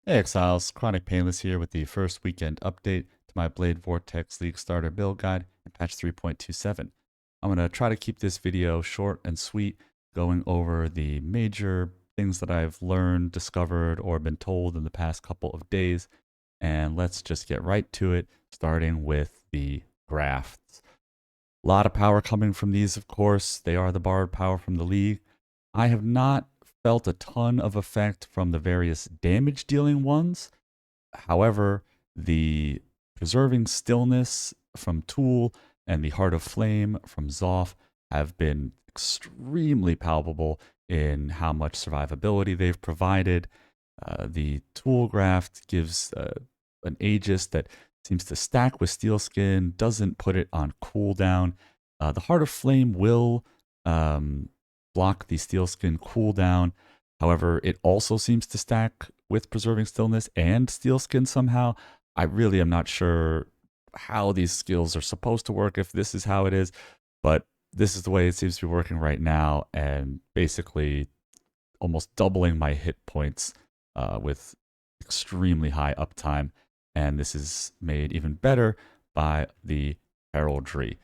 Hey Exiles, Chronic Painless here with the first weekend update to my Blade Vortex League Starter build guide and patch 3.27. I'm going to try to keep this video short and sweet, going over the major things that I've learned, discovered, or been told in the past couple of days. And let's just get right to it, starting with the Grafts. A lot of power coming from these, of course. They are the borrowed power from the league. I have not felt a ton of effect from the various damage dealing ones. However, the Preserving Stillness from Tool and the Heart of Flame from Zoth have been extremely palpable in how much survivability they've provided. The Tool Graft gives an Aegis that seems to stack with Steel Skin, doesn't put it on cooldown. The Heart of Flame will block the Steel Skin cooldown. However, it also seems to stack with Preserving Stillness and Steel Skin somehow. I really am not sure how these skills are supposed to work, if this is how it is, but this is the way it seems to be working right now, and basically almost doubling my hit points with extremely high uptime. And this is made even better by the heraldry.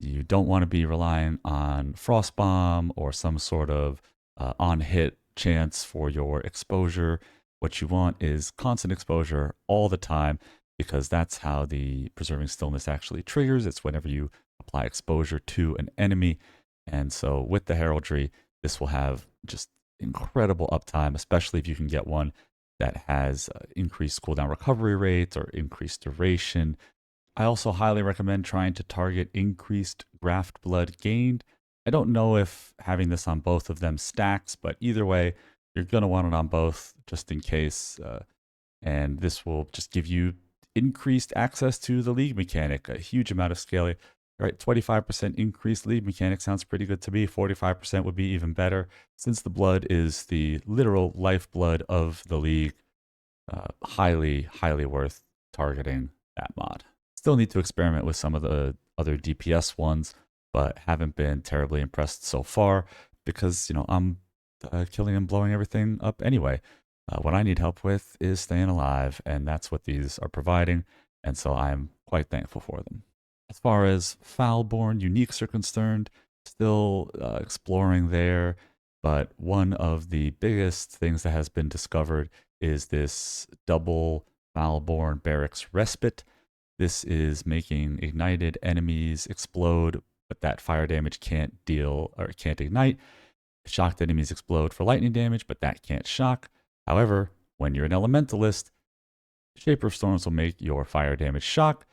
You don't want to be relying on Frostbomb or some sort of on-hit chance for your exposure. What you want is constant exposure all the time, because that's how the Preserving Stillness actually triggers. It's whenever you apply exposure to an enemy. And so with the heraldry, this will have just incredible uptime, especially if you can get one that has increased cooldown recovery rates or increased duration. I also highly recommend trying to target increased graft blood gained. I don't know if having this on both of them stacks, but either way, you're going to want it on both just in case. And this will just give you increased access to the league mechanic, a huge amount of scaling. Right, 25% increased league mechanic sounds pretty good to me. 45% would be even better, since the blood is the literal lifeblood of the league. Highly, highly worth targeting that mod. Still need to experiment with some of the other DPS ones, but haven't been terribly impressed so far because, I'm killing and blowing everything up anyway. What I need help with is staying alive, and that's what these are providing, and so I'm quite thankful for them. As far as foulborn uniques are concerned, still exploring there, but one of the biggest things that has been discovered is this double foulborn Berek's Respite. This is making ignited enemies explode, but that fire damage can't deal or can't ignite. Shocked enemies explode for lightning damage, but that can't shock. However, when you're an Elementalist, Shaper of Storms will make your fire damage shock.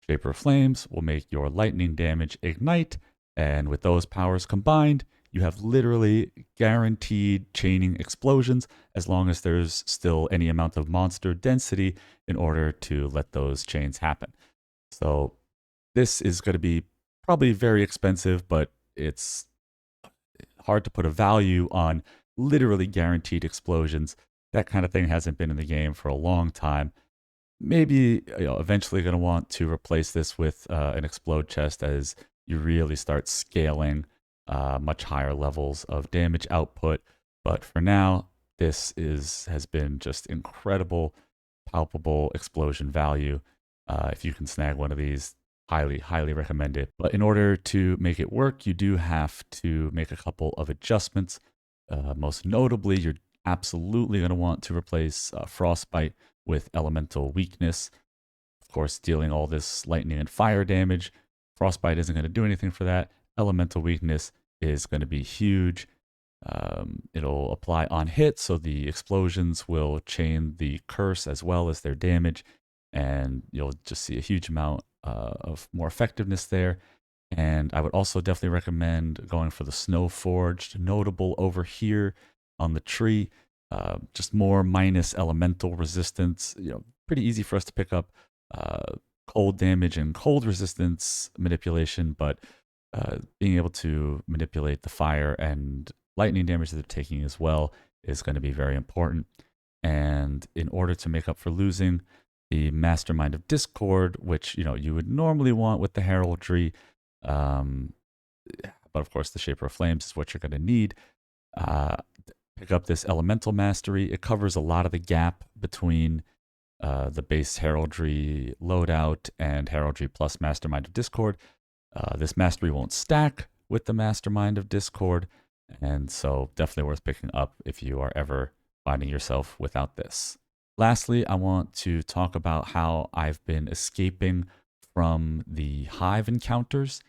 Shaper of Flames will make your lightning damage ignite. And with those powers combined, you have literally guaranteed chaining explosions as long as there's still any amount of monster density in order to let those chains happen. So this is going to be probably very expensive, but it's hard to put a value on literally guaranteed explosions. That kind of thing hasn't been in the game for a long time. Maybe eventually going to want to replace this with an explode chest as you really start scaling much higher levels of damage output. But for now, this has been just incredible, palpable explosion value. If you can snag one of these, highly, highly recommend it. But in order to make it work, you do have to make a couple of adjustments. Most notably, you're absolutely going to want to replace Frostbite with Elemental Weakness. Of course, dealing all this lightning and fire damage. Frostbite isn't going to do anything for that. Elemental Weakness is going to be huge. It'll apply on hit, so the explosions will chain the curse as well as their damage, and you'll just see a huge amount of more effectiveness there. And I would also definitely recommend going for the Snow Forged, notable over here on the tree. Just more minus elemental resistance. Pretty easy for us to pick up cold damage and cold resistance manipulation, but being able to manipulate the fire and lightning damage that they're taking as well is going to be very important. And in order to make up for losing the Mastermind of Discord, which you would normally want with the heraldry, but of course the Shaper of Flames is what you're going to need. pick up this Elemental Mastery. It covers a lot of the gap between the base Heraldry loadout and Heraldry plus Mastermind of Discord. This Mastery won't stack with the Mastermind of Discord, and so definitely worth picking up if you are ever finding yourself without this. Lastly, I want to talk about how I've been escaping from the Hive Encounters.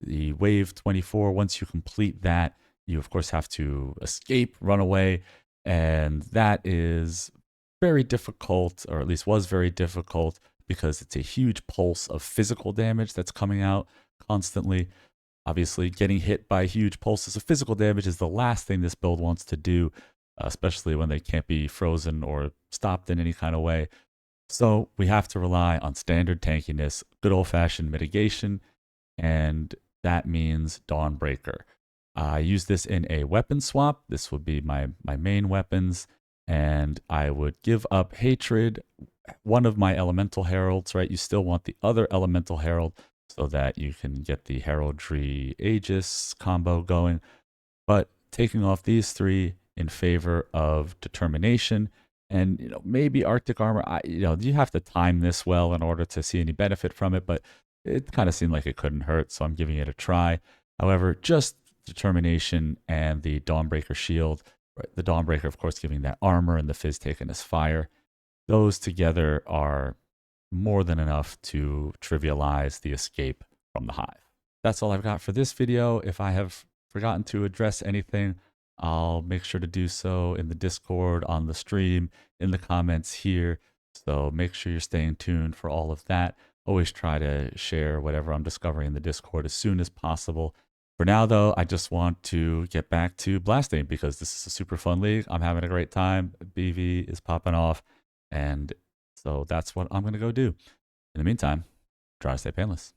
The Wave 24, once you complete that, you of course have to escape, run away, and that is very difficult, or at least was very difficult, because it's a huge pulse of physical damage that's coming out constantly. Obviously, getting hit by huge pulses of physical damage is the last thing this build wants to do, especially when they can't be frozen or stopped in any kind of way. So we have to rely on standard tankiness, good old-fashioned mitigation, and that means Dawnbreaker. I use this in a weapon swap. This would be my main weapons, and I would give up Hatred, one of my Elemental Heralds, right? You still want the other Elemental Herald so that you can get the Heraldry Aegis combo going, but taking off these three in favor of Determination and maybe Arctic Armor. You have to time this well in order to see any benefit from it, but it kind of seemed like it couldn't hurt, so I'm giving it a try. However, just Determination and the Dawnbreaker shield, right? The Dawnbreaker, of course, giving that armor and the Fizz taken as fire. Those together are more than enough to trivialize the escape from the Hive. That's all I've got for this video. If I have forgotten to address anything, I'll make sure to do so in the Discord, on the stream, in the comments here. So make sure you're staying tuned for all of that. Always try to share whatever I'm discovering in the Discord as soon as possible. For now, though, I just want to get back to blasting because this is a super fun league. I'm having a great time. BV is popping off. And so that's what I'm going to go do. In the meantime, try to stay painless.